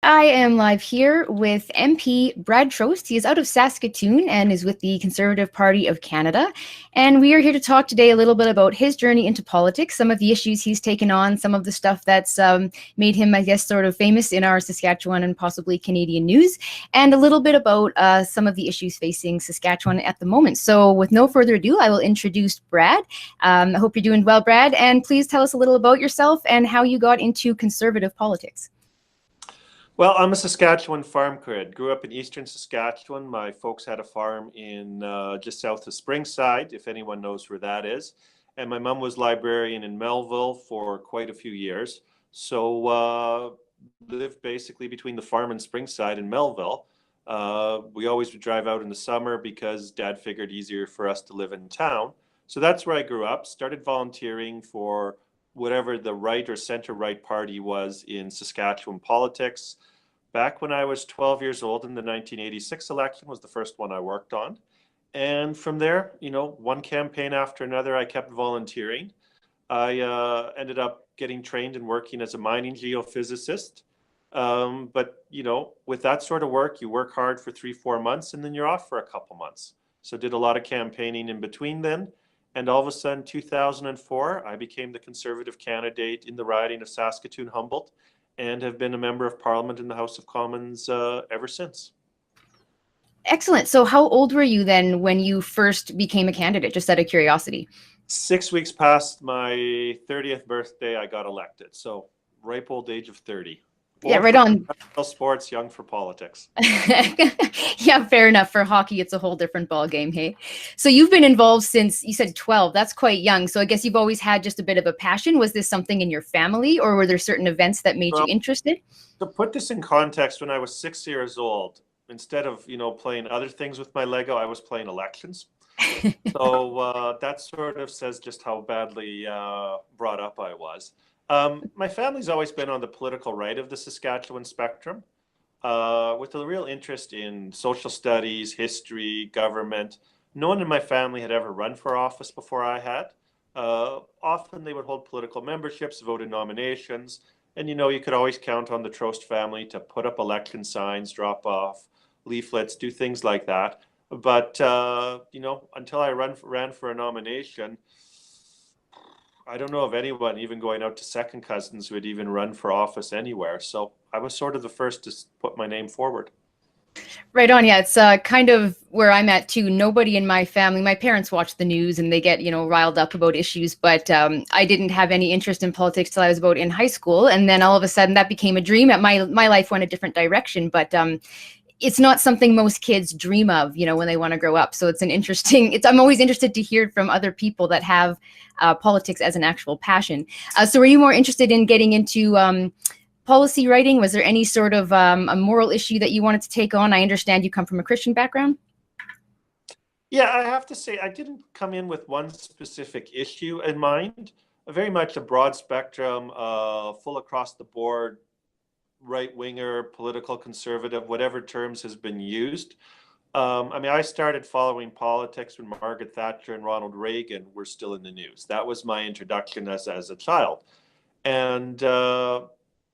I am live here with MP Brad Trost. He is out of Saskatoon and is with the Conservative Party of Canada. And we are here to talk today a little bit about his journey into politics, some of the issues he's taken on, some of the stuff that's made him, I guess, sort of famous in our Saskatchewan and possibly Canadian news, and a little bit about some of the issues facing Saskatchewan at the moment. So with no further ado, I will introduce Brad. I hope you're doing well, Brad. And please tell us a little about yourself and how you got into Conservative politics. Well, I'm a Saskatchewan farm kid. Grew up in eastern Saskatchewan. My folks had a farm in just south of Springside, if anyone knows where that is. And my mom was librarian in Melville for quite a few years. So lived basically between the farm and Springside in Melville. We always would drive out in the summer because Dad figured easier for us to live in town. So that's where I grew up. Started volunteering for whatever the right or center-right party was in Saskatchewan politics. Back when I was 12 years old in the 1986 election was the first one I worked on. And from there, you know, one campaign after another, I kept volunteering. I ended up getting trained and working as a mining geophysicist. But, you know, with that sort of work, you work hard for 3-4 months and then you're off for a couple months. So did a lot of campaigning in between then. And all of a sudden, 2004, I became the Conservative candidate in the riding of Saskatoon-Humboldt and have been a member of Parliament in the House of Commons ever since. Excellent. So how old were you then when you first became a candidate, just out of curiosity? 6 weeks past my 30th birthday, I got elected. So ripe old age of 30. Yeah, right on. Sports, young for politics. Yeah, fair enough. For hockey, it's a whole different ball game, hey? So you've been involved since, you said 12. That's quite young. So I guess you've always had just a bit of a passion. Was this something in your family, or were there certain events that made you interested? To put this in context, when I was 6 years old, instead of, you know, playing other things with my Lego, I was playing elections. So that sort of says just how badly brought up I was. My family's always been on the political right of the Saskatchewan spectrum, with a real interest in social studies, history, government. No one in my family had ever run for office before I had. Often they would hold political memberships, vote in nominations, and you know, you could always count on the Trost family to put up election signs, drop off leaflets, do things like that. But you know, until I ran for a nomination, I don't know of anyone even going out to second cousins who would even run for office anywhere. So I was sort of the first to put my name forward. Right on. Yeah, it's kind of where I'm at too. Nobody in my family, my parents watch the news and they get, you know, riled up about issues, but I didn't have any interest in politics till I was about in high school. And then all of a sudden that became a dream. My life went a different direction, but it's not something most kids dream of, you know, when they want to grow up. So it's an interesting, I'm always interested to hear from other people that have politics as an actual passion. So were you more interested in getting into policy writing? Was there any sort of a moral issue that you wanted to take on? I understand you come from a Christian background. Yeah, I have to say, I didn't come in with one specific issue in mind. Very much a broad spectrum, full across the board, right-winger, political conservative, whatever terms has been used. I mean, I started following politics when Margaret Thatcher and Ronald Reagan were still in the news. That was my introduction as a child. And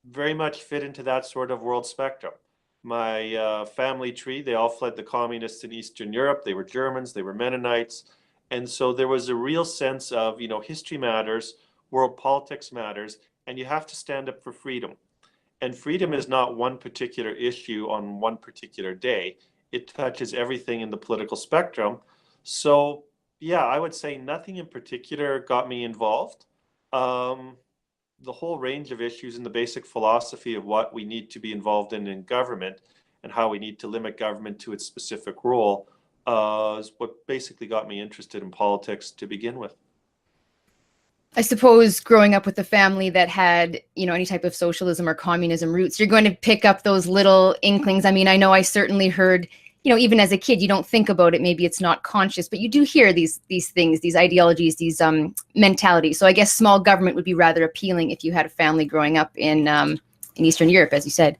very much fit into that sort of world spectrum. My family tree, they all fled the communists in Eastern Europe. They were Germans, they were Mennonites. And so there was a real sense of, you know, history matters, world politics matters, and you have to stand up for freedom. And freedom is not one particular issue on one particular day. It touches everything in the political spectrum. So, yeah, I would say nothing in particular got me involved. The whole range of issues and the basic philosophy of what we need to be involved in government and how we need to limit government to its specific role is what basically got me interested in politics to begin with. I suppose growing up with a family that had, you know, any type of socialism or communism roots, you're going to pick up those little inklings. I mean, I know I certainly heard, you know, even as a kid, you don't think about it. Maybe it's not conscious, but you do hear these things, these ideologies, these mentalities. So I guess small government would be rather appealing if you had a family growing up in Eastern Europe, as you said.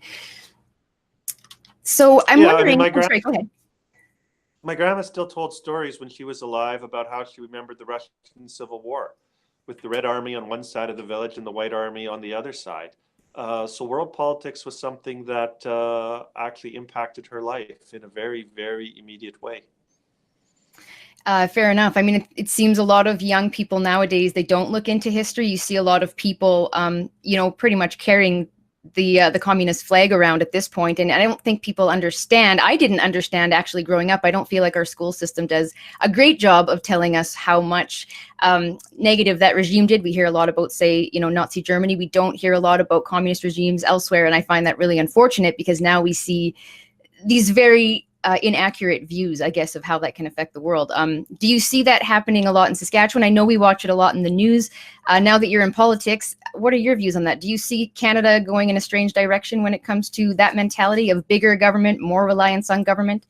So I'm wondering, I mean, sorry, go ahead. My grandma still told stories when she was alive about how she remembered the Russian Civil War, with the Red Army on one side of the village and the White Army on the other side. So world politics was something that actually impacted her life in a very, very immediate way. Fair enough. I mean, it seems a lot of young people nowadays, they don't look into history. You see a lot of people, pretty much carrying the communist flag around at this point, and I don't think people understand. I didn't understand actually growing up. I don't feel like our school system does a great job of telling us how much negative that regime did. We hear a lot about, say, Nazi Germany. We don't hear a lot about communist regimes elsewhere, and I find that really unfortunate because now we see these very inaccurate views, I guess, of how that can affect the world. Do you see that happening a lot in Saskatchewan? I know we watch it a lot in the news. Now that you're in politics, what are your views on that? Do you see Canada going in a strange direction when it comes to that mentality of bigger government, more reliance on government?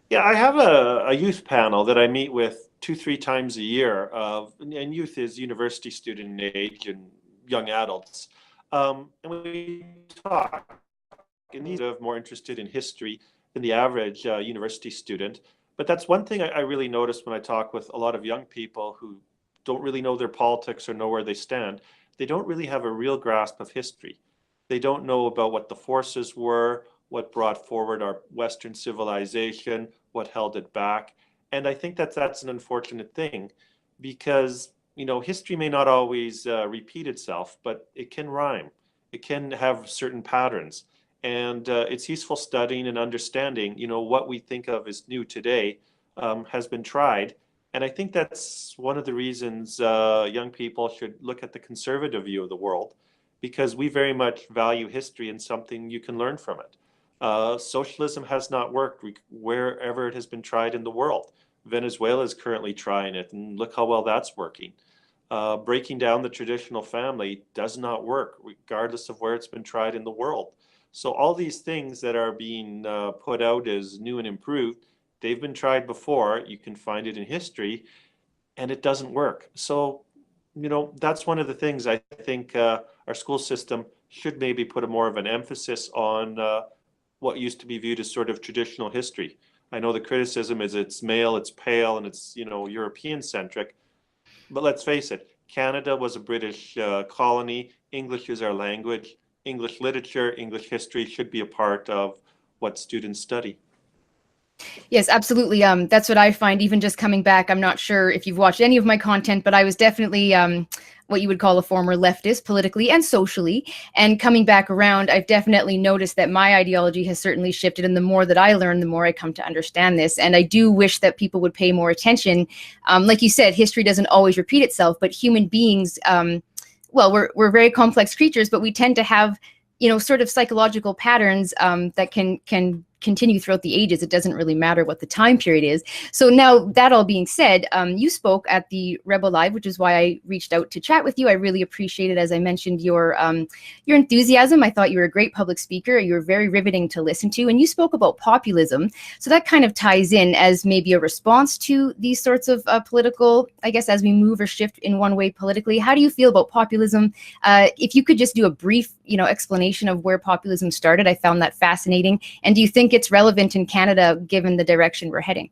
Yeah, I have a youth panel that I meet with 2, 3 times a year. And youth is university student age and young adults. And we talk, and these are more interested in history than the average university student. But that's one thing I really notice when I talk with a lot of young people who don't really know their politics or know where they stand. They don't really have a real grasp of history. They don't know about what the forces were, what brought forward our Western civilization, what held it back. And I think that's an unfortunate thing because, history may not always repeat itself, but it can rhyme. It can have certain patterns. And it's useful studying and understanding, what we think of as new today has been tried. And I think that's one of the reasons young people should look at the conservative view of the world, because we very much value history and something you can learn from it. Socialism has not worked wherever it has been tried in the world. Venezuela is currently trying it, and look how well that's working. Breaking down the traditional family does not work, regardless of where it's been tried in the world. So all these things that are being put out as new and improved, they've been tried before. You can find it in history, and it doesn't work. So, that's one of the things I think our school system should maybe put a more of an emphasis on what used to be viewed as sort of traditional history. I know the criticism is it's male, it's pale, and it's, European centric. But let's face it, Canada was a British colony. English is our language. English literature, English history should be a part of what students study. Yes, absolutely. That's what I find. Even just coming back, I'm not sure if you've watched any of my content, but I was definitely what you would call a former leftist, politically and socially. And coming back around, I've definitely noticed that my ideology has certainly shifted. And the more that I learn, the more I come to understand this. And I do wish that people would pay more attention. Like you said, history doesn't always repeat itself, but human beings, well, we're very complex creatures, but we tend to have, sort of psychological patterns that can continue throughout the ages. It doesn't really matter what the time period is. So now, that all being said, you spoke at the Rebel Live, which is why I reached out to chat with you. I really appreciated, as I mentioned, your enthusiasm. I thought you were a great public speaker. You were very riveting to listen to, and you spoke about populism. So that kind of ties in as maybe a response to these sorts of political, I guess, as we move or shift in one way politically. How do you feel about populism? If you could just do a brief, explanation of where populism started, I found that fascinating. And do you think it's relevant in Canada given the direction we're heading?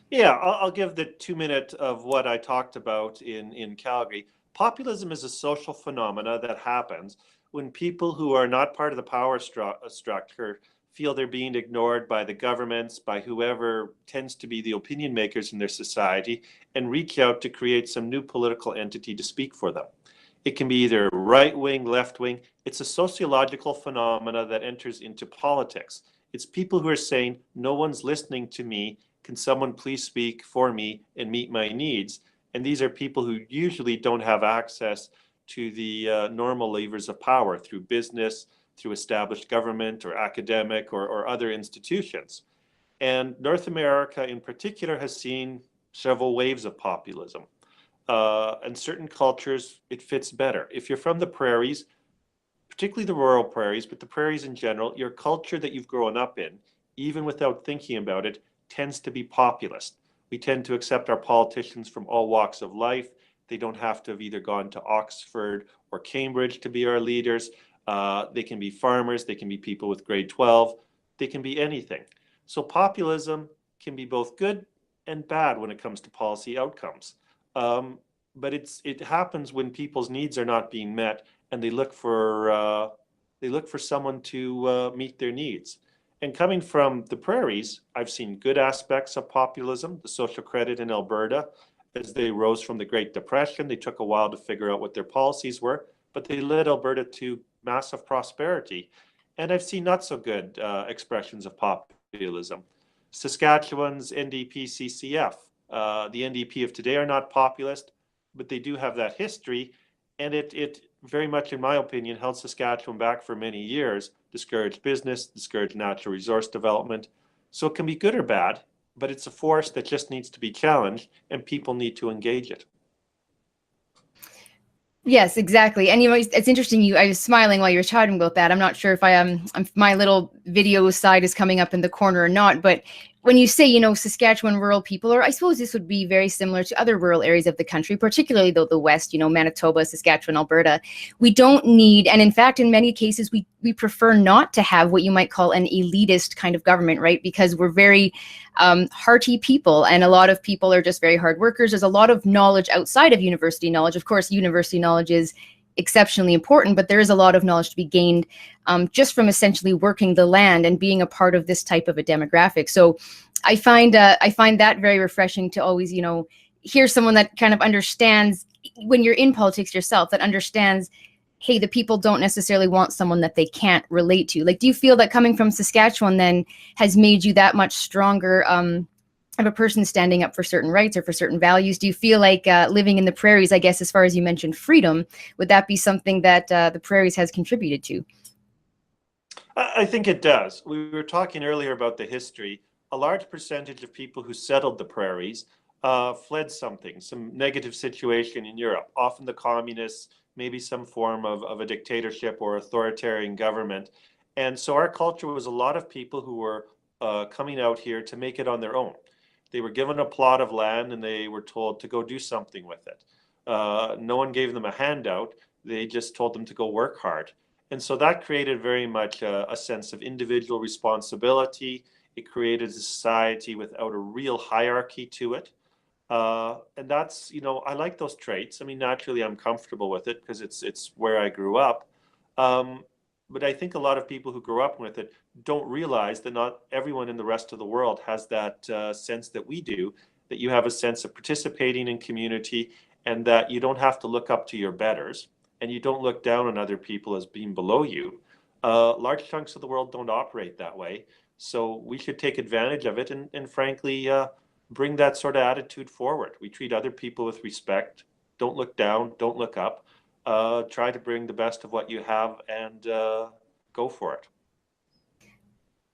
Yeah, I'll give the 2 minute of what I talked about in Calgary. Populism is a social phenomena that happens when people who are not part of the power structure feel they're being ignored by the governments, by whoever tends to be the opinion makers in their society, and reach out to create some new political entity to speak for them. It can be either right wing, left wing. It's a sociological phenomena that enters into politics. It's people who are saying, no one's listening to me. Can someone please speak for me and meet my needs? And these are people who usually don't have access to the normal levers of power through business, through established government or academic or other institutions. And North America in particular has seen several waves of populism. And certain cultures, it fits better. If you're from the prairies, particularly the rural prairies, but the prairies in general, your culture that you've grown up in, even without thinking about it, tends to be populist. We tend to accept our politicians from all walks of life. They don't have to have either gone to Oxford or Cambridge to be our leaders. They can be farmers, they can be people with grade 12, they can be anything. So populism can be both good and bad when it comes to policy outcomes. But it happens when people's needs are not being met and they look for someone to meet their needs. And coming from the prairies, I've seen good aspects of populism, the social credit in Alberta. As they rose from the Great Depression, they took a while to figure out what their policies were, but they led Alberta to massive prosperity. And I've seen not so good expressions of populism. Saskatchewan's NDP CCF, the NDP of today are not populist, but they do have that history. And it very much, in my opinion, held Saskatchewan back for many years, discouraged business, discouraged natural resource development. So it can be good or bad, but it's a force that just needs to be challenged, and people need to engage it. Yes, exactly. And it's interesting. I was smiling while you were chatting about that. I'm not sure if my little video side is coming up in the corner or not, but when you say, Saskatchewan rural people, or I suppose this would be very similar to other rural areas of the country, particularly though the West, Manitoba, Saskatchewan, Alberta, we don't need, and in fact, in many cases, we prefer not to have what you might call an elitist kind of government, right? Because we're very hearty people, and a lot of people are just very hard workers. There's a lot of knowledge outside of university knowledge. Of course, university knowledge is exceptionally important, but there is a lot of knowledge to be gained just from essentially working the land and being a part of this type of a demographic. So I find that very refreshing to always, hear someone that kind of understands, when you're in politics yourself, that understands, hey, the people don't necessarily want someone that they can't relate to. Like, do you feel that coming from Saskatchewan then has made you that much stronger of a person standing up for certain rights or for certain values? Do you feel like living in the prairies, I guess, as far as you mentioned freedom, would that be something that the prairies has contributed to? I think it does. We were talking earlier about the history. A large percentage of people who settled the prairies fled some negative situation in Europe, often the communists, maybe some form of a dictatorship or authoritarian government. And so our culture was a lot of people who were coming out here to make it on their own. They were given a plot of land and they were told to go do something with it. No one gave them a handout. They just told them to go work hard. And so that created very much a sense of individual responsibility. It created a society without a real hierarchy to it. And that's, I like those traits. I mean, naturally, I'm comfortable with it because it's where I grew up. But I think a lot of people who grow up with it don't realize that not everyone in the rest of the world has that sense that we do, that you have a sense of participating in community and that you don't have to look up to your betters and you don't look down on other people as being below you. Large chunks of the world don't operate that way. So we should take advantage of it and frankly, bring that sort of attitude forward. We treat other people with respect, don't look down, don't look up. Try to bring the best of what you have and go for it.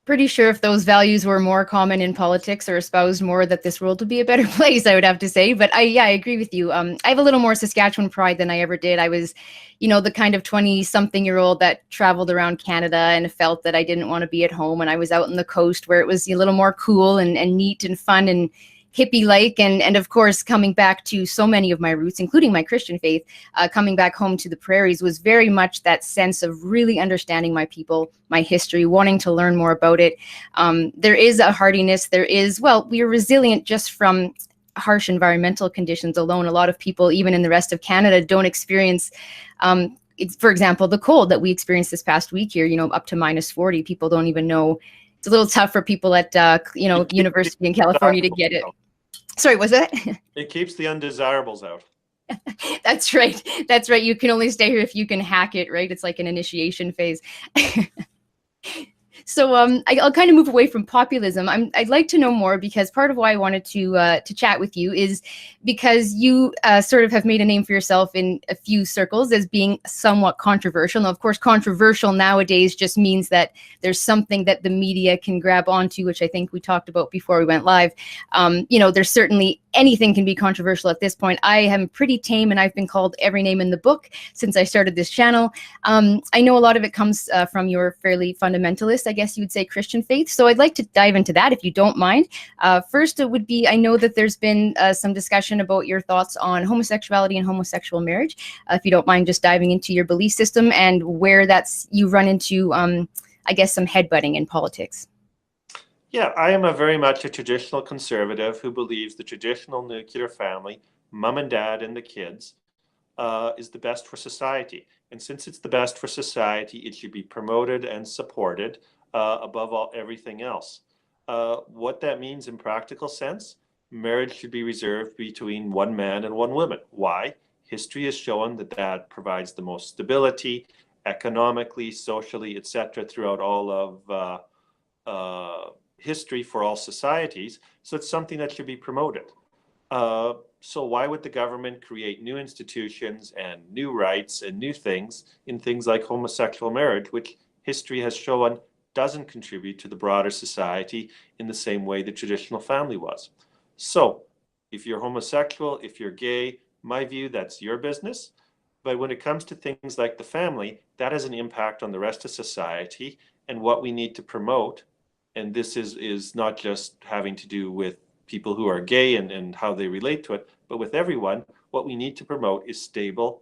Pretty sure if those values were more common in politics or espoused more, that this world would be a better place, I would have to say. But I agree with you. I have a little more Saskatchewan pride than I ever did. I was, the kind of 20-something-year-old that traveled around Canada and felt that I didn't want to be at home. And I was out on the coast where it was a little more cool and neat and fun and hippie-like, and of course, coming back to so many of my roots, including my Christian faith, coming back home to the prairies was very much that sense of really understanding my people, my history, wanting to learn more about it. There is a hardiness. We are resilient just from harsh environmental conditions alone. A lot of people, even in the rest of Canada, don't experience for example, the cold that we experienced this past week here, up to -40. People don't even know. It's a little tough for people at, university in California to get it. Sorry, was that? It keeps the undesirables out. That's right. That's right. You can only stay here if you can hack it, right? It's like an initiation phase. So I'll kind of move away from populism. I'd like to know more, because part of why I wanted to chat with you is because you sort of have made a name for yourself in a few circles as being somewhat controversial. Now, of course, controversial nowadays just means that there's something that the media can grab onto, which I think we talked about before we went live. There's certainly anything can be controversial at this point. I am pretty tame, and I've been called every name in the book since I started this channel. I know a lot of it comes from your fairly fundamentalist, I guess you would say, Christian faith. So I'd like to dive into that, if you don't mind. First, it would be, I know that there's been some discussion about your thoughts on homosexuality and homosexual marriage. If you don't mind just diving into your belief system and where you run into, I guess, some headbutting in politics. Yeah, I am very much a traditional conservative who believes the traditional nuclear family, mom and dad and the kids, is the best for society. And since it's the best for society, it should be promoted and supported above everything else. What that means in practical sense, marriage should be reserved between one man and one woman. Why? History has shown that that provides the most stability economically, socially, etc., throughout all of history for all societies. So it's something that should be promoted. So why would the government create new institutions and new rights and new things in things like homosexual marriage, which history has shown doesn't contribute to the broader society in the same way the traditional family was? So if you're homosexual, if you're gay, my view, that's your business. But when it comes to things like the family, that has an impact on the rest of society and what we need to promote. And this is not just having to do with people who are gay and how they relate to it, but with everyone. What we need to promote is stable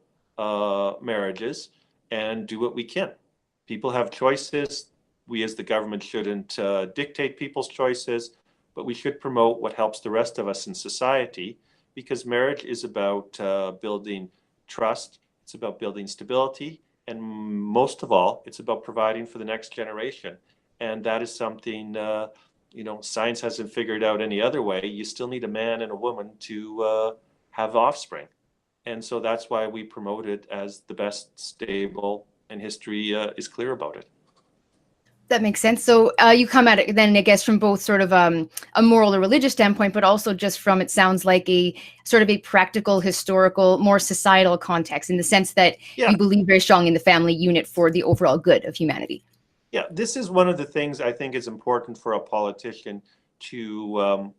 marriages and do what we can. People have choices. We as the government shouldn't dictate people's choices, but we should promote what helps the rest of us in society, because marriage is about building trust, it's about building stability, and most of all, it's about providing for the next generation. And that is something science hasn't figured out any other way. You still need a man and a woman to have offspring. And so that's why we promote it as the best stable, and history is clear about it. That makes sense. So you come at it then, I guess, from both sort of a moral or religious standpoint, but also just from, it sounds like, a sort of a practical, historical, more societal context, in the sense that Yeah. you believe very strongly in the family unit for the overall good of humanity. Yeah, this is one of the things I think is important for a politician to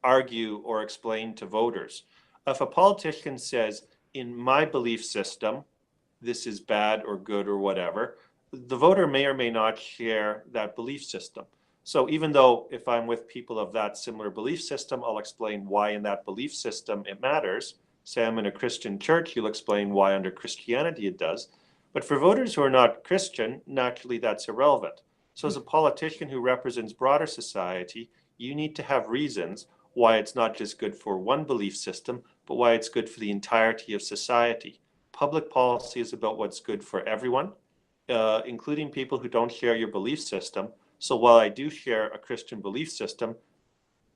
argue or explain to voters. If a politician says, in my belief system, this is bad or good or whatever, the voter may or may not share that belief system. So even though if I'm with people of that similar belief system, I'll explain why in that belief system it matters. Say I'm in a Christian church, you'll explain why under Christianity it does. But for voters who are not Christian, naturally that's irrelevant. So as a politician who represents broader society, you need to have reasons why it's not just good for one belief system, but why it's good for the entirety of society. Public policy is about what's good for everyone, including people who don't share your belief system. So while I do share a Christian belief system,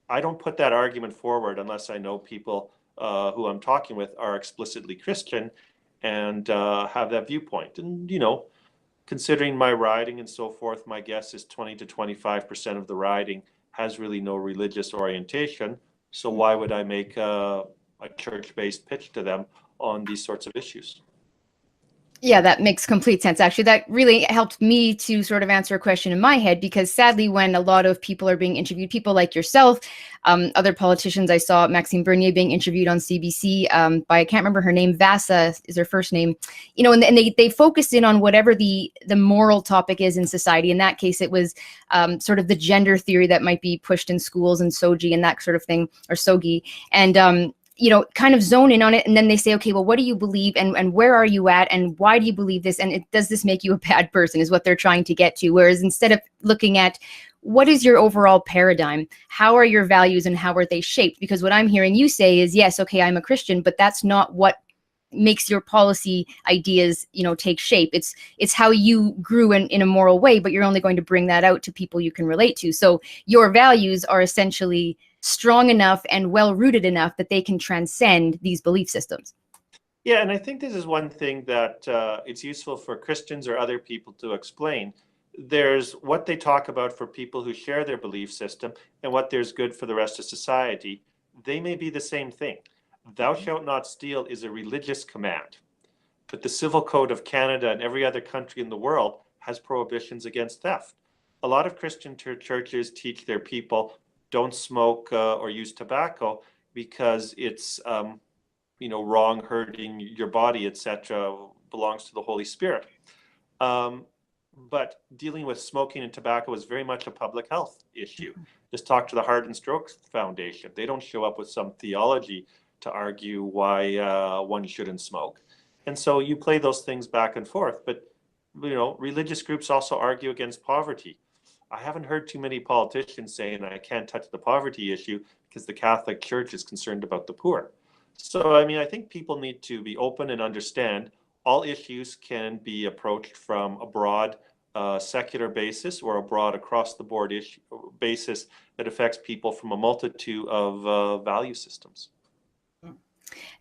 I don't put that argument forward unless I know people who I'm talking with are explicitly Christian and have that viewpoint. And, considering my riding and so forth, my guess is 20 to 25% of the riding has really no religious orientation. So why would I make a church-based pitch to them on these sorts of issues? Yeah, that makes complete sense. Actually, that really helped me to sort of answer a question in my head, because sadly, when a lot of people are being interviewed, people like yourself, other politicians, I saw Maxime Bernier being interviewed on CBC by, I can't remember her name, Vasa is her first name, and they focused in on whatever the moral topic is in society. In that case, it was sort of the gender theory that might be pushed in schools and SOGI and that sort of thing, or SOGI. And kind of zone in on it. And then they say, okay, well, what do you believe, and where are you at, and why do you believe this? And does this make you a bad person, is what they're trying to get to. Whereas instead of looking at what is your overall paradigm, how are your values and how are they shaped? Because what I'm hearing you say is, yes, okay, I'm a Christian, but that's not what makes your policy ideas, take shape. It's how you grew in a moral way, but you're only going to bring that out to people you can relate to. So your values are essentially strong enough and well-rooted enough that they can transcend these belief systems. Yeah, and I think this is one thing that it's useful for Christians or other people to explain. There's what they talk about for people who share their belief system and what there's good for the rest of society. They may be the same thing. Thou shalt not steal is a religious command, but the Civil Code of Canada and every other country in the world has prohibitions against theft. A lot of Christian churches teach their people don't smoke or use tobacco because it's wrong, hurting your body, etc., belongs to the Holy Spirit. But dealing with smoking and tobacco is very much a public health issue. Just talk to the Heart and Stroke Foundation. They don't show up with some theology to argue why one shouldn't smoke. And so you play those things back and forth. But religious groups also argue against poverty. I haven't heard too many politicians saying I can't touch the poverty issue because the Catholic Church is concerned about the poor. So, I mean, I think people need to be open and understand all issues can be approached from a broad secular basis or a broad across the board issue basis that affects people from a multitude of value systems.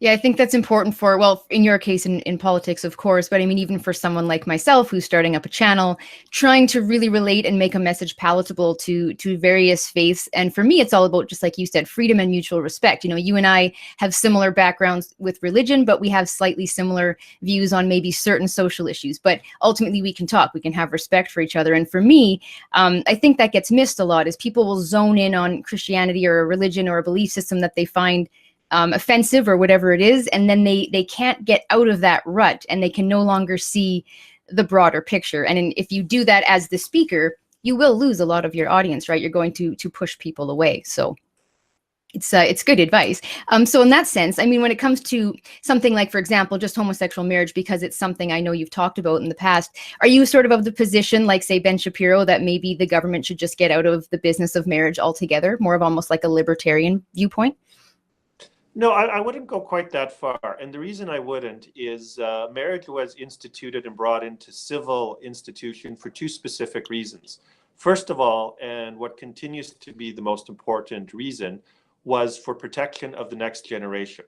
Yeah, I think that's important for, well, in your case in politics, of course, but I mean, even for someone like myself who's starting up a channel, trying to really relate and make a message palatable to various faiths. And for me, it's all about, just like you said, freedom and mutual respect. You know, you and I have similar backgrounds with religion, but we have slightly similar views on maybe certain social issues. But ultimately, we can talk, we can have respect for each other. And for me, I think that gets missed a lot, is people will zone in on Christianity or a religion or a belief system that they find offensive or whatever it is, and then they can't get out of that rut, and they can no longer see the broader picture. And if you do that as the speaker, you will lose a lot of your audience, right? You're going to push people away. So it's good advice. So in that sense, I mean, when it comes to something like, for example, just homosexual marriage, because it's something I know you've talked about in the past, are you sort of the position, like say Ben Shapiro, that maybe the government should just get out of the business of marriage altogether, more of almost like a libertarian viewpoint? No, I wouldn't go quite that far. And the reason I wouldn't is marriage was instituted and brought into civil institution for two specific reasons. First of all, and what continues to be the most important reason, was for protection of the next generation.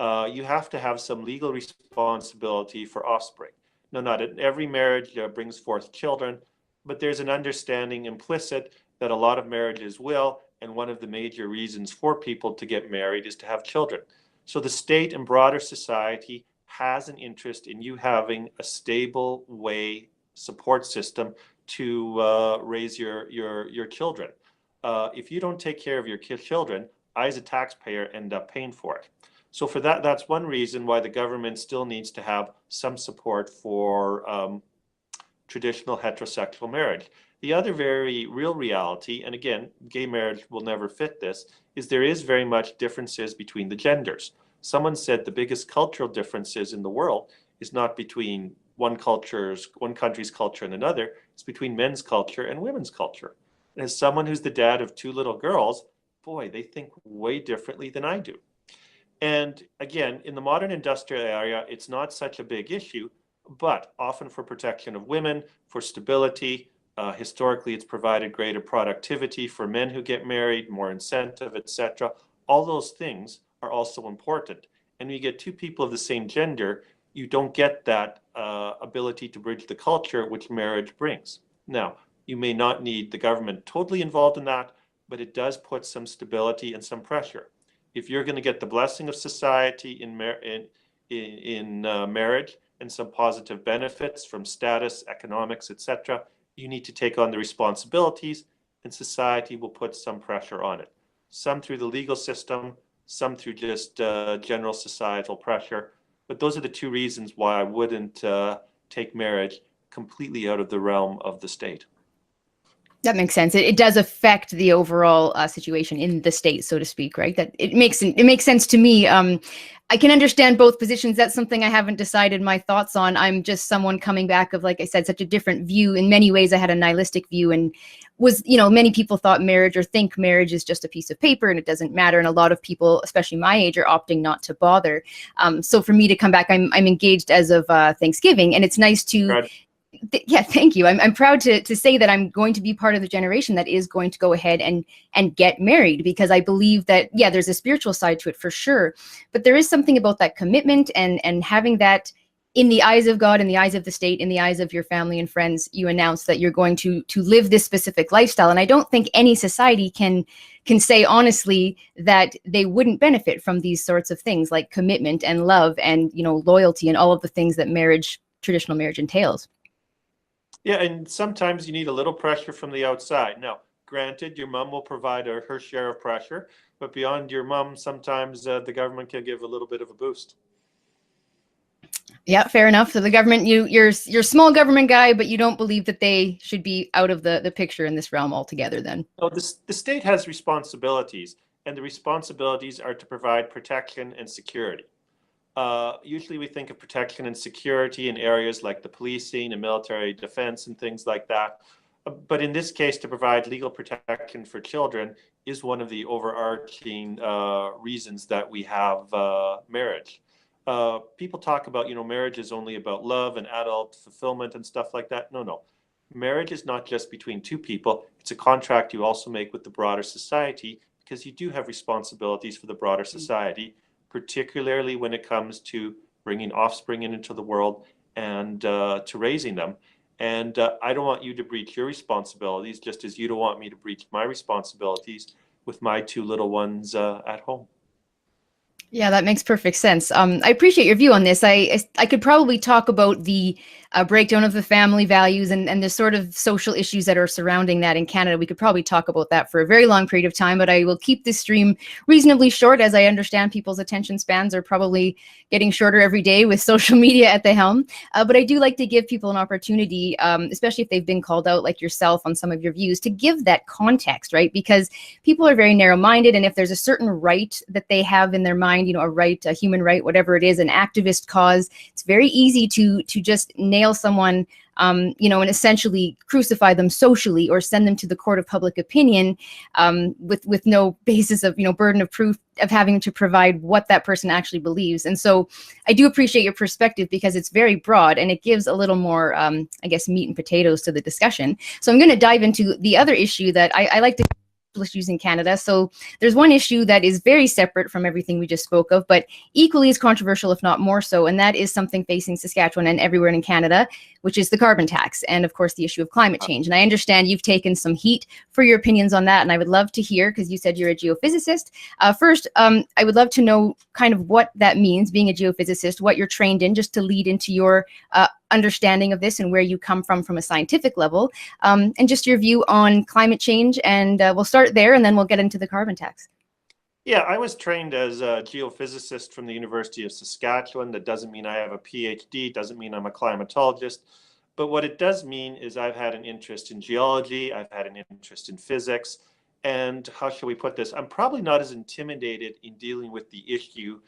You have to have some legal responsibility for offspring. No, not every marriage brings forth children, but there's an understanding implicit that a lot of marriages will, and one of the major reasons for people to get married is to have children. So the state and broader society has an interest in you having a stable way support system to raise your children. If you don't take care of your children, I as a taxpayer end up paying for it. So for that, that's one reason why the government still needs to have some support for traditional heterosexual marriage. The other very real reality, and again, gay marriage will never fit this, is there is very much differences between the genders. Someone said the biggest cultural differences in the world is not between one country's culture and another, it's between men's culture and women's culture. And as someone who's the dad of two little girls, boy, they think way differently than I do. And again, in the modern industrial area, it's not such a big issue, but often for protection of women, for stability. Historically, it's provided greater productivity for men who get married, more incentive, etc. All those things are also important. And when you get two people of the same gender, you don't get that ability to bridge the culture which marriage brings. Now, you may not need the government totally involved in that, but it does put some stability and some pressure. If you're going to get the blessing of society in marriage and some positive benefits from status, economics, etc., you need to take on the responsibilities, and society will put some pressure on it. Some through the legal system, some through just general societal pressure. But those are the two reasons why I wouldn't take marriage completely out of the realm of the state. That makes sense. It does affect the overall situation in the state, so to speak, right? That it makes sense to me. I can understand both positions. That's something I haven't decided my thoughts on. I'm just someone coming back of, like I said, such a different view. In many ways, I had a nihilistic view, and was, many people thought marriage, or think marriage is just a piece of paper and it doesn't matter. And a lot of people, especially my age, are opting not to bother. So for me to come back, I'm engaged as of Thanksgiving, and it's nice to. Right. Yeah, thank you. I'm proud to say that I'm going to be part of the generation that is going to go ahead and get married, because I believe that, yeah, there's a spiritual side to it for sure, but there is something about that commitment and having that in the eyes of God, in the eyes of the state, in the eyes of your family and friends. You announce that you're going to live this specific lifestyle, and I don't think any society can say honestly that they wouldn't benefit from these sorts of things like commitment and love and loyalty and all of the things that traditional marriage entails. Yeah, and sometimes you need a little pressure from the outside. Now, granted, your mom will provide her share of pressure, but beyond your mom, sometimes the government can give a little bit of a boost. Yeah, fair enough. So the government, you're a small government guy, but you don't believe that they should be out of the picture in this realm altogether then? No, the state has responsibilities, and the responsibilities are to provide protection and security. Usually we think of protection and security in areas like the policing and military defense and things like that. But in this case, to provide legal protection for children is one of the overarching reasons that we have marriage. People talk about, marriage is only about love and adult fulfillment and stuff like that. No. Marriage is not just between two people. It's a contract you also make with the broader society, because you do have responsibilities for the broader society, particularly when it comes to bringing offspring into the world and to raising them. And I don't want you to breach your responsibilities, just as you don't want me to breach my responsibilities with my two little ones at home. Yeah, that makes perfect sense. I appreciate your view on this. I could probably talk about the breakdown of the family values and the sort of social issues that are surrounding that in Canada. We could probably talk about that for a very long period of time, but I will keep this stream reasonably short, as I understand people's attention spans are probably getting shorter every day with social media at the helm. But I do like to give people an opportunity, especially if they've been called out like yourself on some of your views, to give that context, right? Because people are very narrow-minded, and if there's a certain right that they have in their mind, a right, a human right, whatever it is, an activist cause, it's very easy to just nail someone, and essentially crucify them socially or send them to the court of public opinion with no basis of, burden of proof of having to provide what that person actually believes. And so I do appreciate your perspective, because it's very broad and it gives a little more, meat and potatoes to the discussion. So I'm going to dive into the other issue that I like to issues in Canada. So there's one issue that is very separate from everything we just spoke of, but equally as controversial, if not more so, and that is something facing Saskatchewan and everywhere in Canada, which is the carbon tax, and of course the issue of climate change. And I understand you've taken some heat for your opinions on that, and I would love to hear, because you said you're a geophysicist. First, I would love to know kind of what that means, being a geophysicist, what you're trained in, just to lead into your understanding of this and where you come from a scientific level, and just your view on climate change. And we'll start there, and then we'll get into the carbon tax. Yeah, I was trained as a geophysicist from the University of Saskatchewan. That doesn't mean I have a PhD, doesn't mean I'm a climatologist. But what it does mean is I've had an interest in geology, I've had an interest in physics, and how shall we put this? I'm probably not as intimidated in dealing with the issue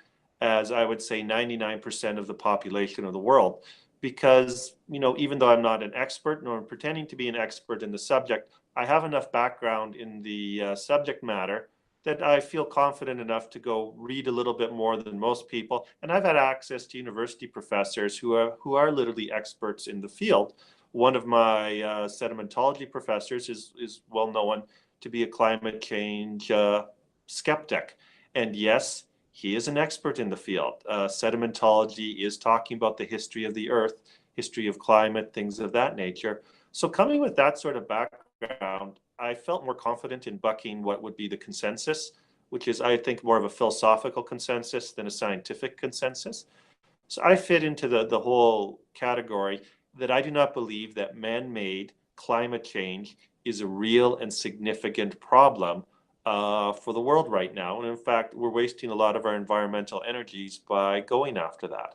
as I would say 99% of the population of the world. Because, even though I'm not an expert, nor pretending to be an expert in the subject, I have enough background in the subject matter that I feel confident enough to go read a little bit more than most people. And I've had access to university professors who are literally experts in the field. One of my sedimentology professors is well known to be a climate change skeptic. And yes, he is an expert in the field. Sedimentology is talking about the history of the earth, history of climate, things of that nature. So coming with that sort of background, I felt more confident in bucking what would be the consensus, which is, I think, more of a philosophical consensus than a scientific consensus. So I fit into the whole category that I do not believe that man-made climate change is a real and significant problem for the world right now. And in fact, we're wasting a lot of our environmental energies by going after that.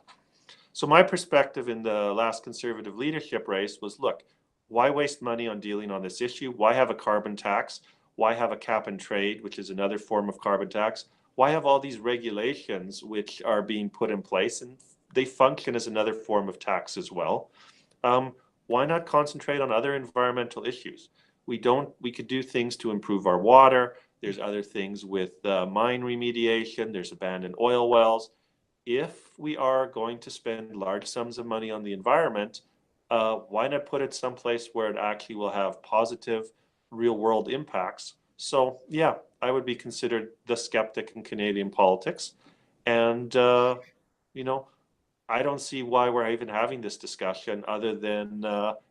So my perspective in the last Conservative leadership race was, look, why waste money on dealing on this issue? Why have a carbon tax? Why have a cap and trade, which is another form of carbon tax? Why have all these regulations which are being put in place, and they function as another form of tax as well? Why not concentrate on other environmental issues? We could do things to improve our water. There's other things with mine remediation. There's abandoned oil wells. If we are going to spend large sums of money on the environment, why not put it someplace where it actually will have positive real world impacts? So yeah, I would be considered the skeptic in Canadian politics. And, I don't see why we're even having this discussion other than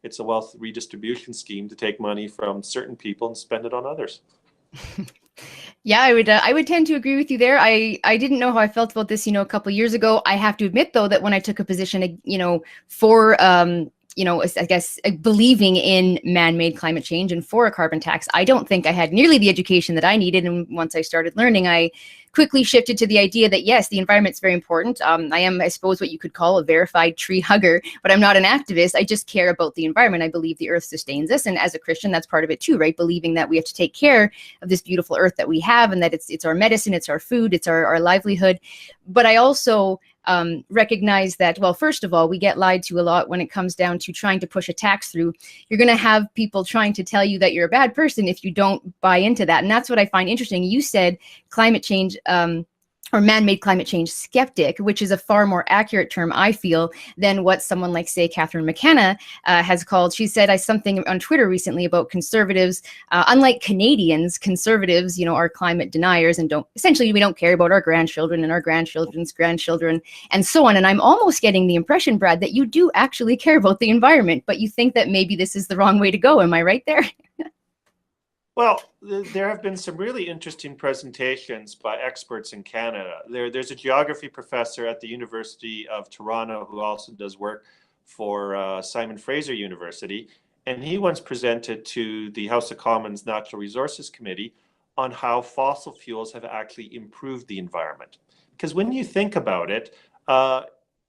it's a wealth redistribution scheme to take money from certain people and spend it on others. Yeah, I would tend to agree with you there. I didn't know how I felt about this, a couple of years ago. I have to admit, though, that when I took a position, for I guess believing in man-made climate change and for a carbon tax, I don't think I had nearly the education that I needed. And once I started learning, I quickly shifted to the idea that, yes, the environment's very important. I am, I suppose, what you could call a verified tree hugger, but I'm not an activist. I just care about the environment. I believe the earth sustains us. And as a Christian, that's part of it too, right? Believing that we have to take care of this beautiful earth that we have, and that it's our medicine, it's our food, it's our livelihood. But I also recognize that, well, first of all, we get lied to a lot when it comes down to trying to push a tax through. You're going to have people trying to tell you that you're a bad person if you don't buy into that. And that's what I find interesting. You said climate change, or man-made climate change skeptic, which is a far more accurate term, I feel, than what someone like, say, Catherine McKenna has called. She said something on Twitter recently about conservatives. Unlike Canadians, conservatives, are climate deniers and we don't care about our grandchildren and our grandchildren's grandchildren and so on. And I'm almost getting the impression, Brad, that you do actually care about the environment, but you think that maybe this is the wrong way to go. Am I right there? Well, there have been some really interesting presentations by experts in Canada. There's a geography professor at the University of Toronto who also does work for Simon Fraser University, and he once presented to the House of Commons Natural Resources Committee on how fossil fuels have actually improved the environment. Because when you think about it,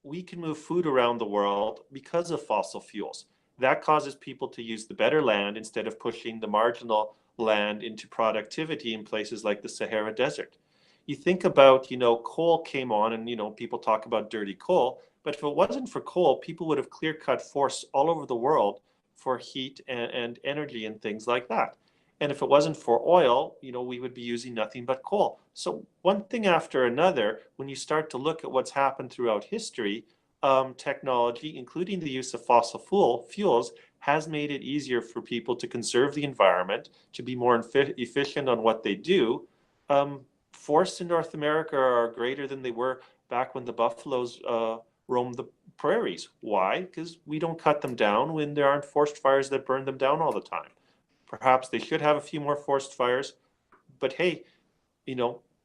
we can move food around the world because of fossil fuels. That causes people to use the better land instead of pushing the marginal land into productivity in places like the Sahara Desert. You think about, coal came on and, people talk about dirty coal, but if it wasn't for coal, people would have clear-cut forests all over the world for heat and energy and things like that. And if it wasn't for oil, we would be using nothing but coal. So one thing after another, when you start to look at what's happened throughout history, technology, including the use of fossil fuels, has made it easier for people to conserve the environment, to be more efficient on what they do. Forests in North America are greater than they were back when the buffaloes roamed the prairies. Why? Because we don't cut them down when there aren't forest fires that burn them down all the time. Perhaps they should have a few more forest fires, but hey,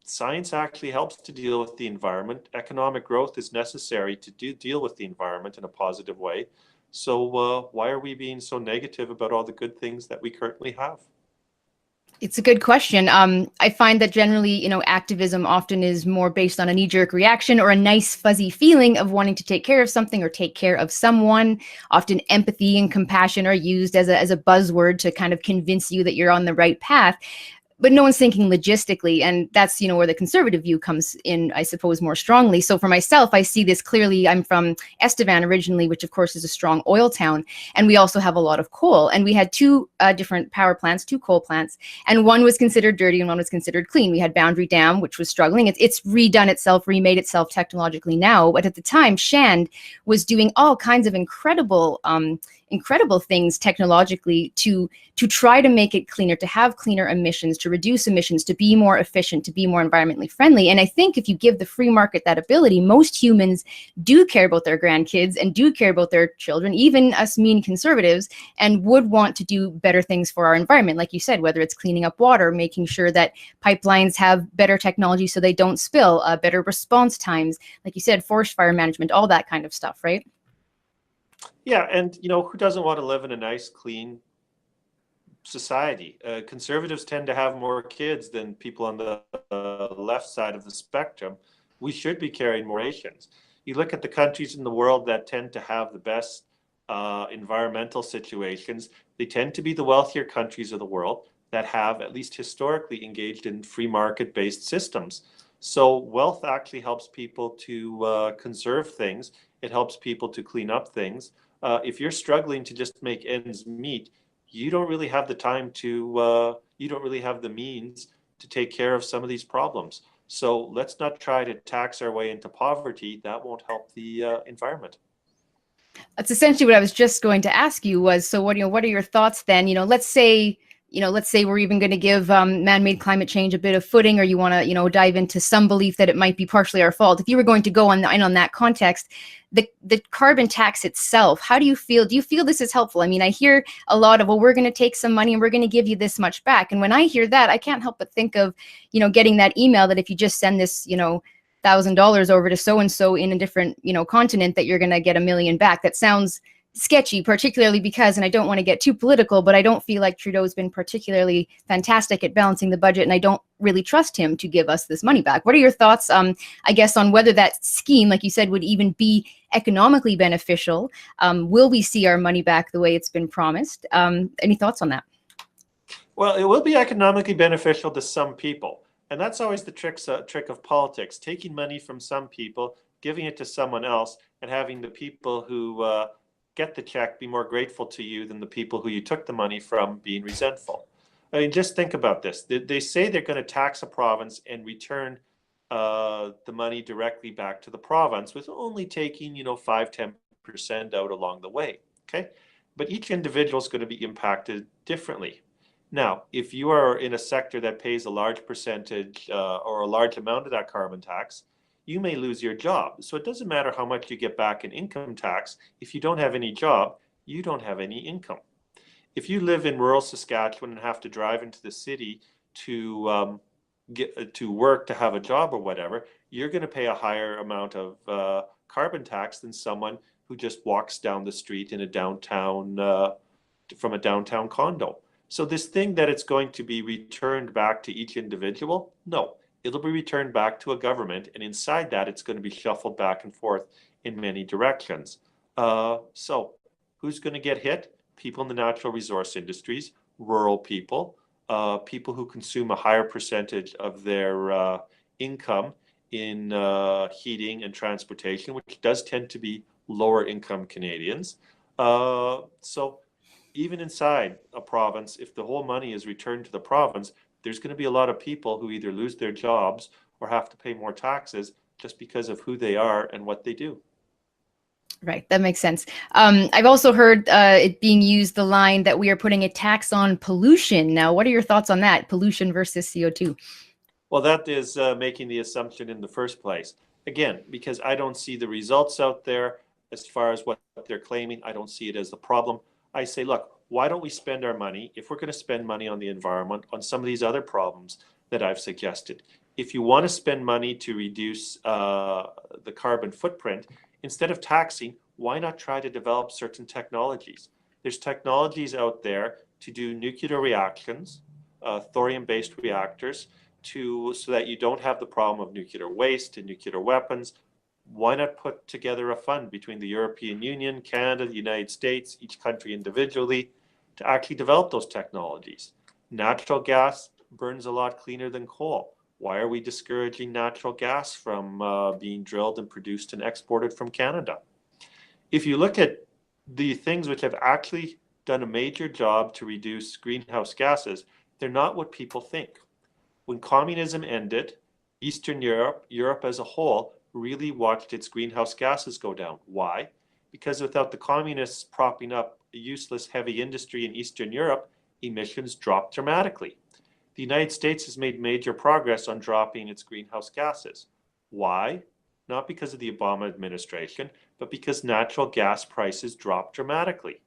science actually helps to deal with the environment. Economic growth is necessary to deal with the environment in a positive way. So why are we being so negative about all the good things that we currently have? It's a good question. I find that generally, activism often is more based on a knee-jerk reaction or a nice fuzzy feeling of wanting to take care of something or take care of someone. Often empathy and compassion are used as a buzzword to kind of convince you that you're on the right path. But no one's thinking logistically, and that's where the conservative view comes in, I suppose, more strongly. So for myself, I see this clearly. I'm from Estevan originally, which of course is a strong oil town, and we also have a lot of coal. And we had two different power plants, two coal plants, and one was considered dirty and one was considered clean. We had Boundary Dam, which was struggling. It's redone itself, remade itself technologically now, but at the time, Shand was doing all kinds of incredible things technologically to try to make it cleaner, to have cleaner emissions, to reduce emissions, to be more efficient, to be more environmentally friendly. And I think if you give the free market that ability, most humans do care about their grandkids and do care about their children, even us mean conservatives, and would want to do better things for our environment. Like you said, whether it's cleaning up water, making sure that pipelines have better technology so they don't spill, better response times, like you said, forest fire management, all that kind of stuff, right? Yeah, and who doesn't want to live in a nice, clean society? Conservatives tend to have more kids than people on the left side of the spectrum. We should be carrying more nations. You look at the countries in the world that tend to have the best environmental situations. They tend to be the wealthier countries of the world that have, at least historically, engaged in free market-based systems. So wealth actually helps people to conserve things. It helps people to clean up things. If you're struggling to just make ends meet, you don't really have the time to, you don't really have the means to take care of some of these problems. So let's not try to tax our way into poverty. That won't help the environment. That's essentially what I was just going to ask you was, so what are your thoughts then? Let's say we're even going to give man-made climate change a bit of footing, or you want to, dive into some belief that it might be partially our fault. If you were going to go on that context, the carbon tax itself, how do you feel? Do you feel this is helpful? I mean, I hear a lot of, well, we're going to take some money and we're going to give you this much back. And when I hear that, I can't help but think of, getting that email that if you just send this, $1,000 over to so-and-so in a different, continent, that you're going to get $1 million back. That sounds sketchy, particularly because, and I don't want to get too political, but I don't feel like Trudeau's been particularly fantastic at balancing the budget, and I don't really trust him to give us this money back. What are your thoughts, I guess, on whether that scheme, like you said, would even be economically beneficial? Will we see our money back the way it's been promised? Any thoughts on that? Well, it will be economically beneficial to some people. And that's always the trick of politics, taking money from some people, giving it to someone else, and having the people who get the check be more grateful to you than the people who you took the money from being resentful. I mean, just think about this. They say they're going to tax a province and return the money directly back to the province, with only taking, 5-10% out along the way. Okay, but each individual is going to be impacted differently. Now, if you are in a sector that pays a large percentage or a large amount of that carbon tax, you may lose your job. So it doesn't matter how much you get back in income tax. If you don't have any job, you don't have any income. If you live in rural Saskatchewan and have to drive into the city to get to work, to have a job or whatever, you're going to pay a higher amount of carbon tax than someone who just walks down the street in a downtown from a downtown condo. So this thing that it's going to be returned back to each individual, no, it'll be returned back to a government, and inside that it's going to be shuffled back and forth in many directions. So who's going to get hit? People in the natural resource industries, rural people, people who consume a higher percentage of their income in heating and transportation, which does tend to be lower income Canadians. So even inside a province, if the whole money is returned to the province, there's going to be a lot of people who either lose their jobs or have to pay more taxes just because of who they are and what they do. Right, that makes sense. I've also heard it being used, the line that we are putting a tax on pollution. Now, what are your thoughts on that, pollution versus CO2? Well, that is making the assumption in the first place. Again, because I don't see the results out there as far as what they're claiming, I don't see it as the problem. I say, look, why don't we spend our money, if we're going to spend money on the environment, on some of these other problems that I've suggested? If you want to spend money to reduce the carbon footprint, instead of taxing, why not try to develop certain technologies? There's technologies out there to do nuclear reactions, thorium-based reactors, so that you don't have the problem of nuclear waste and nuclear weapons. Why not put together a fund between the European Union, Canada, the United States, each country individually, to actually develop those technologies? Natural gas burns a lot cleaner than coal. Why are we discouraging natural gas from being drilled and produced and exported from Canada? If you look at the things which have actually done a major job to reduce greenhouse gases, they're not what people think. When communism ended, Eastern Europe, Europe as a whole, really watched its greenhouse gases go down. Why? Because without the communists propping up a useless heavy industry in Eastern Europe, emissions dropped dramatically. The United States has made major progress on dropping its greenhouse gases. Why? Not because of the Obama administration, but because natural gas prices dropped dramatically.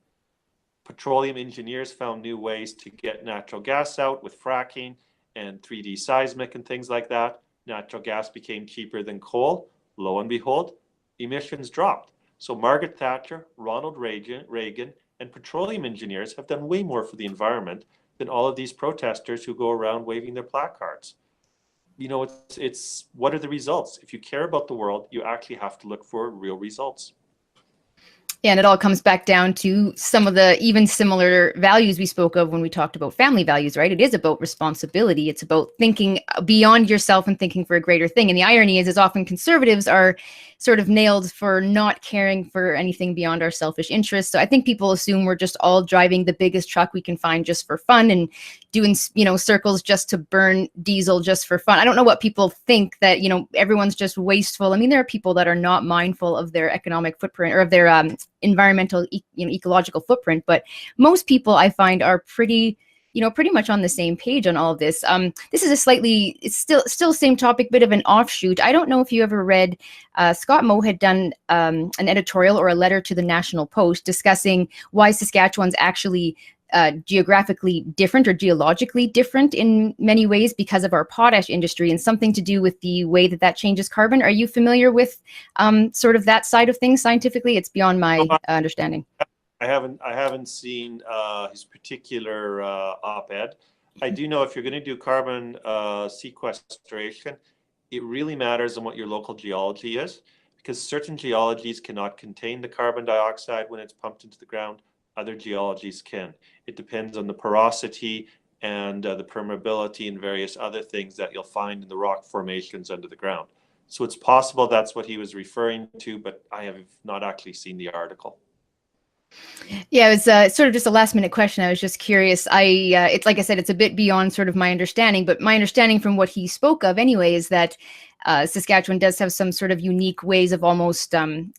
Petroleum engineers found new ways to get natural gas out with fracking and 3D seismic and things like that. Natural gas became cheaper than coal. Lo and behold, emissions dropped. So Margaret Thatcher, Ronald Reagan, and petroleum engineers have done way more for the environment than all of these protesters who go around waving their placards. It's what are the results? If you care about the world, you actually have to look for real results. Yeah, and it all comes back down to some of the even similar values we spoke of when we talked about family values, right? It is about responsibility. It's about thinking beyond yourself and thinking for a greater thing. And the irony is often conservatives are sort of nailed for not caring for anything beyond our selfish interests. So I think people assume we're just all driving the biggest truck we can find just for fun and doing, circles just to burn diesel just for fun. I don't know what people think, that, everyone's just wasteful. I mean, there are people that are not mindful of their economic footprint or of their environmental, ecological footprint. But most people I find are pretty much on the same page on all of this. This is it's still same topic, bit of an offshoot. I don't know if you ever read, Scott Moe had done an editorial or a letter to the National Post discussing why Saskatchewan's actually geographically different or geologically different in many ways because of our potash industry, and something to do with the way that changes carbon. Are you familiar with sort of that side of things scientifically? It's beyond my understanding. I haven't seen his particular op-ed. I do know if you're going to do carbon sequestration, it really matters on what your local geology is, because certain geologies cannot contain the carbon dioxide when it's pumped into the ground. Other geologies can. It depends on the porosity and the permeability and various other things that you'll find in the rock formations under the ground. So it's possible that's what he was referring to, but I have not actually seen the article. Yeah, it was sort of just a last minute question. I was just curious. It's like I said, it's a bit beyond sort of my understanding, but my understanding from what he spoke of anyway is that Saskatchewan does have some sort of unique ways of almost,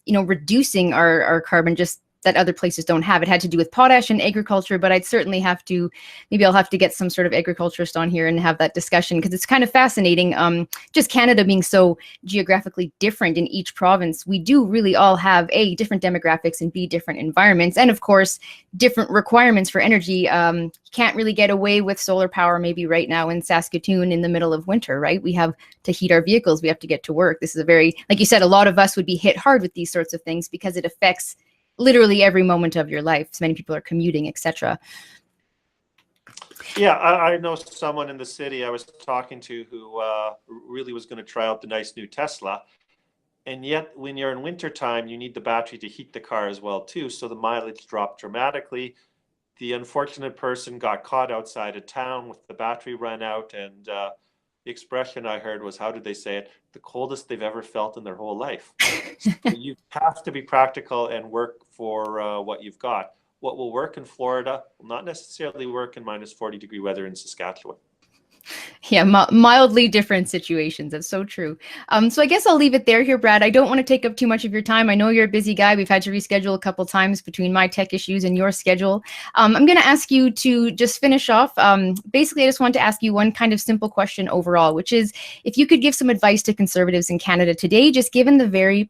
reducing our carbon, just that other places don't have. It had to do with potash and agriculture, but I'd certainly have to, maybe I'll have to get some sort of agriculturist on here and have that discussion, because it's kind of fascinating. Just Canada being so geographically different in each province, we do really all have A, different demographics, and B, different environments, and of course, different requirements for energy. Can't really get away with solar power maybe right now in Saskatoon in the middle of winter, right? We have to heat our vehicles, we have to get to work. This is a very, like you said, a lot of us would be hit hard with these sorts of things because it affects literally every moment of your life. So many people are commuting, etc. Yeah, I know someone in the city I was talking to who really was going to try out the nice new Tesla. And yet when you're in wintertime, you need the battery to heat the car as well too. So the mileage dropped dramatically. The unfortunate person got caught outside of town with the battery run out. And the expression I heard was, how did they say it? The coldest they've ever felt in their whole life. So you have to be practical and work for what you've got. What will work in Florida will not necessarily work in minus 40-degree weather in Saskatchewan. Yeah, mildly different situations. That's so true. So I guess I'll leave it there here, Brad. I don't want to take up too much of your time. I know you're a busy guy. We've had to reschedule a couple times between my tech issues and your schedule. I'm going to ask you to just finish off. Basically, I just want to ask you one kind of simple question overall, which is if you could give some advice to conservatives in Canada today, just given the very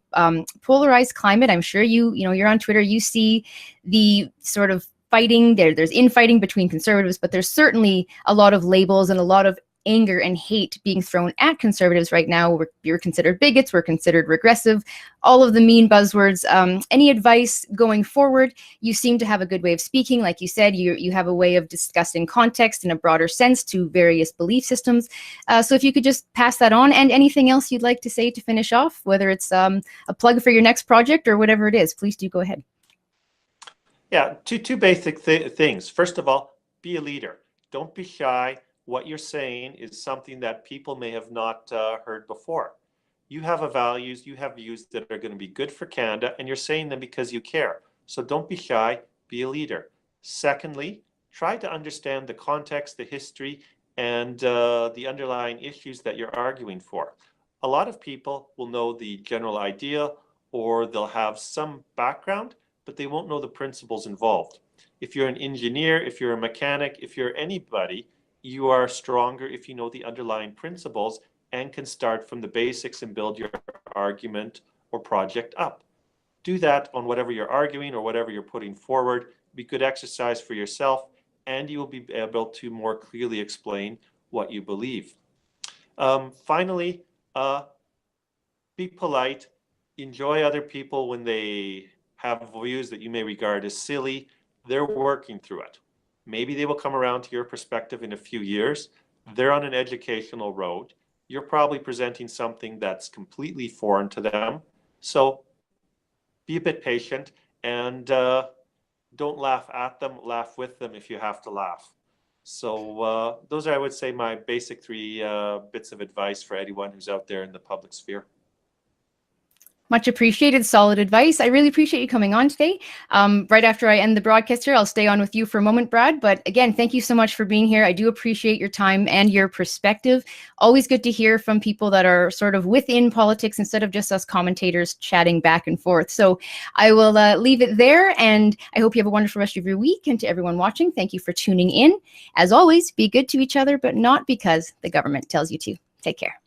polarized climate. I'm sure you're on Twitter, you see the sort of fighting there's infighting between conservatives, but there's certainly a lot of labels and a lot of anger and hate being thrown at conservatives right now. You're considered bigots, we're considered regressive, all of the mean buzzwords. Any advice going forward? You seem to have a good way of speaking. Like you said, you have a way of discussing context in a broader sense to various belief systems. So if you could just pass that on, and anything else you'd like to say to finish off, whether it's a plug for your next project or whatever it is, please do go ahead. Yeah, two basic things. First of all, be a leader. Don't be shy. What you're saying is something that people may have not heard before. You have values, you have views that are going to be good for Canada, and you're saying them because you care. So don't be shy, be a leader. Secondly, try to understand the context, the history, and the underlying issues that you're arguing for. A lot of people will know the general idea, or they'll have some background, but they won't know the principles involved. If you're an engineer, if you're a mechanic, if you're anybody, you are stronger if you know the underlying principles and can start from the basics and build your argument or project up. Do that on whatever you're arguing or whatever you're putting forward. Be good exercise for yourself, and you will be able to more clearly explain what you believe. Finally, be polite. Enjoy other people when they have views that you may regard as silly. They're working through it. Maybe they will come around to your perspective in a few years. They're on an educational road. You're probably presenting something that's completely foreign to them. So be a bit patient, and don't laugh at them, laugh with them if you have to laugh. So those are, I would say, my basic three bits of advice for anyone who's out there in the public sphere. Much appreciated. Solid advice. I really appreciate you coming on today. Right after I end the broadcast here, I'll stay on with you for a moment, Brad. But again, thank you so much for being here. I do appreciate your time and your perspective. Always good to hear from people that are sort of within politics instead of just us commentators chatting back and forth. So I will leave it there, and I hope you have a wonderful rest of your week. And to everyone watching, thank you for tuning in. As always, be good to each other, but not because the government tells you to. Take care.